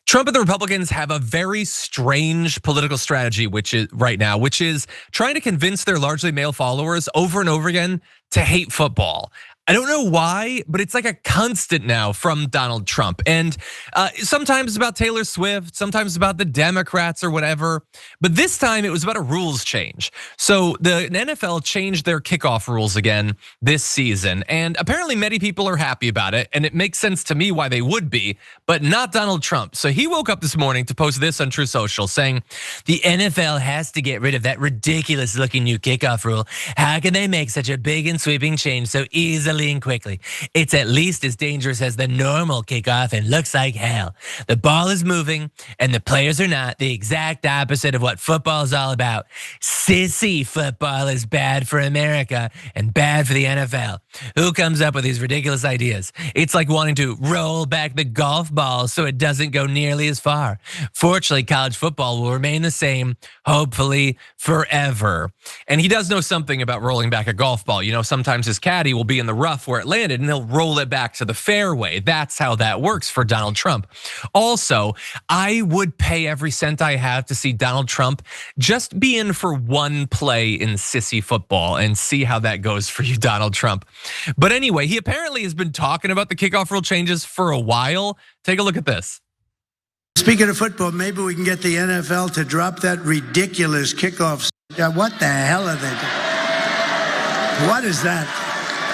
Trump and the Republicans have a very strange political strategy, which is trying to convince their largely male followers over and over again to hate football. I don't know why, but it's like a constant now from Donald Trump. And sometimes about Taylor Swift, sometimes about the Democrats or whatever. But this time it was about a rules change. So the NFL changed their kickoff rules again this season. And apparently many people are happy about it. And it makes sense to me why they would be, but not Donald Trump. So he woke up this morning to post this on True Social saying, the NFL has to get rid of that ridiculous looking new kickoff rule. How can they make such a big and sweeping change so easily and quickly? It's at least as dangerous as the normal kickoff and looks like hell. The ball is moving and the players are not, the exact opposite of what football is all about. Sissy football is bad for America and bad for the NFL. Who comes up with these ridiculous ideas? It's like wanting to roll back the golf ball so it doesn't go nearly as far. Fortunately, college football will remain the same, hopefully forever. And he does know something about rolling back a golf ball. You know, sometimes his caddy will be in the rough where it landed and he'll roll it back to the fairway. That's how that works for Donald Trump. Also, I would pay every cent I have to see Donald Trump just be in for one play in sissy football and see how that goes for you, Donald Trump. But anyway, he apparently has been talking about the kickoff rule changes for a while. Take a look at this. Speaking of football, maybe we can get the NFL to drop that ridiculous kickoff. What the hell are they doing? What is that?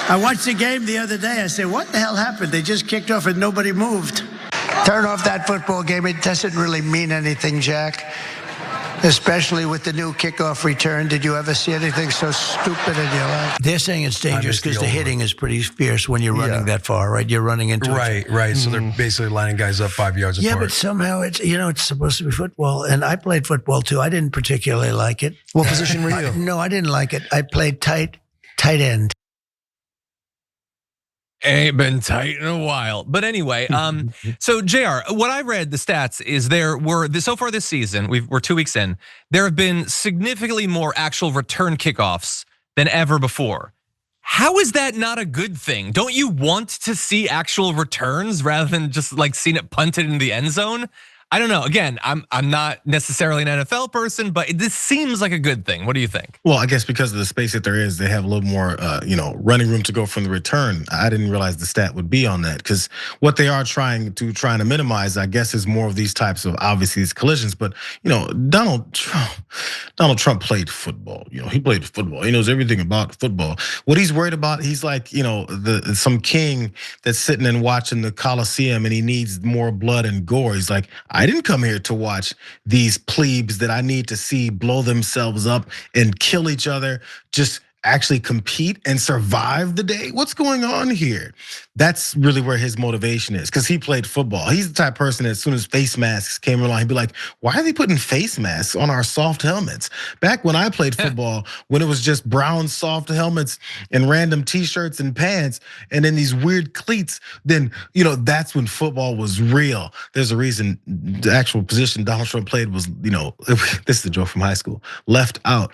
I watched the game the other day. I said, what the hell happened? They just kicked off and nobody moved. Turn off that football game. It doesn't really mean anything, Jack. Especially with the new kickoff return. Did you ever see anything so stupid in your life? They're saying it's dangerous because the hitting is pretty fierce when you're running that far, right? You're running into it. Right. So they're basically lining guys up 5 yards apart. Yeah, but somehow it's supposed to be football. And I played football too. I didn't particularly like it. What position were you? No, I didn't like it. I played tight end. Ain't been tight in a while. But anyway, so JR, what I read, the stats is there were, so far this season, we're 2 weeks in, there have been significantly more actual return kickoffs than ever before. How is that not a good thing? Don't you want to see actual returns rather than just like seeing it punted in the end zone? I don't know. Again, I'm not necessarily an NFL person, but this seems like a good thing. What do you think? Well, I guess because of the space that there is, they have a little more, running room to go from the return. I didn't realize the stat would be on that because what they are trying to minimize, I guess, is more of these types of obviously these collisions. But Donald Trump played football. He played football. He knows everything about football. What he's worried about, he's like, some king that's sitting and watching the Coliseum and he needs more blood and gore. He's like, I didn't come here to watch these plebes that I need to see blow themselves up and kill each other, just actually compete and survive the day. What's going on here? That's really where his motivation is because he played football. He's the type of person that as soon as face masks came along, he'd be like, why are they putting face masks on our soft helmets? Back when I played football, when it was just brown soft helmets and random t-shirts and pants and then these weird cleats, then that's when football was real. There's a reason the actual position Donald Trump played was, this is a joke from high school. Left out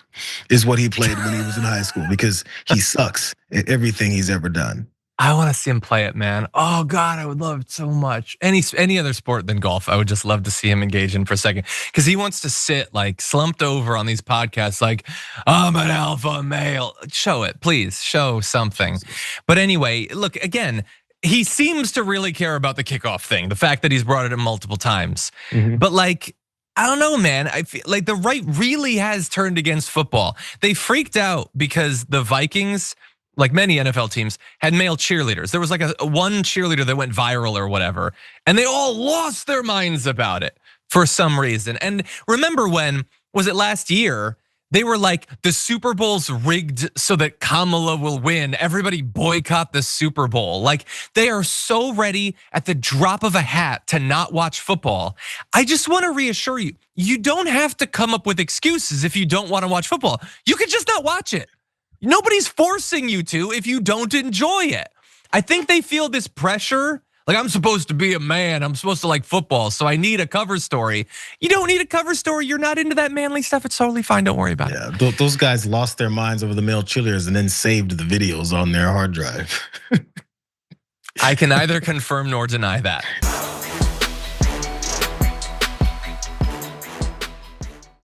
is what he played when he was in high school because he sucks at everything he's ever done. I want to see him play it, man. Oh God, I would love it so much. Any other sport than golf, I would just love to see him engage in for a second. Because he wants to sit like slumped over on these podcasts like, I'm an alpha male. Show it, please, show something. But anyway, look, again, he seems to really care about the kickoff thing. The fact that he's brought it up multiple times. But like, I don't know, man. I feel like the right really has turned against football. They freaked out because the Vikings, like many NFL teams, had male cheerleaders. There was like a one cheerleader that went viral or whatever, and they all lost their minds about it for some reason. And remember when, was it last year? They were like, the Super Bowl's rigged so that Kamala will win. Everybody boycott the Super Bowl. Like they are so ready at the drop of a hat to not watch football. I just want to reassure you, you don't have to come up with excuses if you don't want to watch football. You could just not watch it. Nobody's forcing you to if you don't enjoy it. I think they feel this pressure. Like I'm supposed to be a man, I'm supposed to like football, so I need a cover story. You don't need a cover story, you're not into that manly stuff, it's totally fine, don't worry about it. Yeah, those guys lost their minds over the male cheerleaders and then saved the videos on their hard drive. I can neither confirm nor deny that.